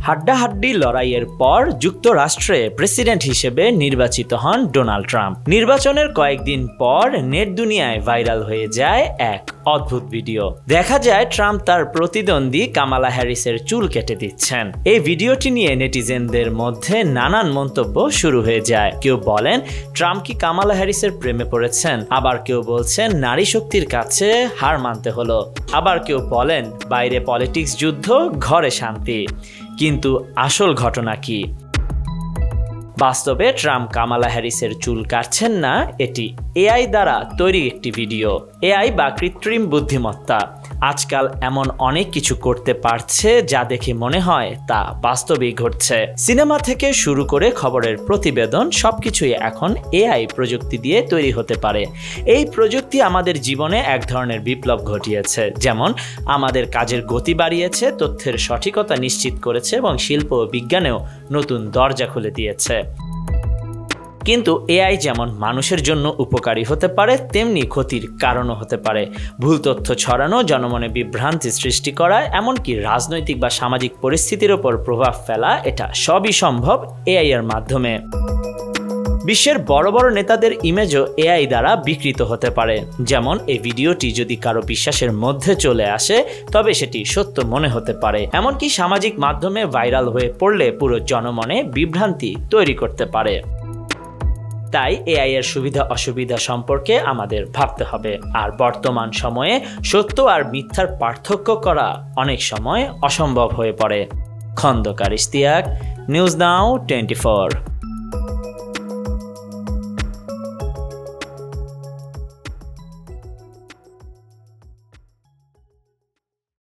হাড্ডাহাড্ডি লড়াইয়ের পর যুক্তরাষ্ট্রে প্রেসিডেন্ট হিসেবে নির্বাচিত হন ডোনাল্ড ট্রাম্প। নির্বাচনের কয়েকদিন পর নেট দুনিয়ায় ভাইরাল হয়ে যায় এক অদ্ভুত ভিডিও। দেখা যায় ট্রাম্প তার প্রতিদ্বন্দ্বী কামালা হ্যারিসের চুল কেটে দিচ্ছেন। এই ভিডিওটি নিয়ে নেটিজেনদের মধ্যে নানান মন্তব্য শুরু হয়ে যায়। কেউ বলেন ট্রাম্প কি কামালা হ্যারিসের প্রেমে পড়েছেন, আবার কেউ বলছেন নারী শক্তির কাছে হার মানতে হলো, আবার কেউ বলেন বাইরে পলিটিক্স যুদ্ধ, ঘরে শান্তি। কিন্তু আসল ঘটনা কি? বাস্তবে ট্রাম্প কামালা হ্যারিসের চুল কাটছেন না, এটি এআই দ্বারা তৈরি একটি ভিডিও। এআই বা কৃত্রিম বুদ্ধিমত্তা আজকাল এমন অনেক কিছু করতে পারছে যা দেখে মনে হয় তা বাস্তবেই ঘটছে। সিনেমা থেকে শুরু করে খবরের প্রতিবেদন সবকিছুই এখন এআই প্রযুক্তি দিয়ে তৈরি হতে পারে। এই প্রযুক্তি আমাদের জীবনে এক ধরনের বিপ্লব ঘটিয়েছে, যেমন আমাদের কাজের গতি বাড়িয়েছে, তথ্যের সঠিকতা নিশ্চিত করেছে এবং শিল্প ও বিজ্ঞানেও নতুন দরজা খুলে দিয়েছে। কিন্তু এআই যেমন মানুষের জন্য উপকারী হতে পারে, তেমনি ক্ষতির কারণও হতে পারে। ভুল তথ্য ছড়ানো, জনমনে বিভ্রান্তি সৃষ্টি করা, এমনকি রাজনৈতিক বা সামাজিক পরিস্থিতির ওপর প্রভাব ফেলা, এটা সবই সম্ভব এআই এর মাধ্যমে। বিশ্বের বড় বড় নেতাদের ইমেজও এআই দ্বারা বিকৃত হতে পারে। যেমন এই ভিডিওটি যদি কারো বিশ্বাসের মধ্যে চলে আসে তবে সেটি সত্য মনে হতে পারে। এমনকি সামাজিক মাধ্যমে ভাইরাল হয়ে পড়লে পুরো জনমনে বিভ্রান্তি তৈরি করতে পারে। তাই এআই এর সুবিধা অসুবিধা সম্পর্কে আমাদের ভাবতে হবে। আর বর্তমান সময়ে সত্য আর মিথ্যার পার্থক্য করা অনেক সময় অসম্ভব হয়ে পড়ে। Khandakar Ishtiaq, News Now 24।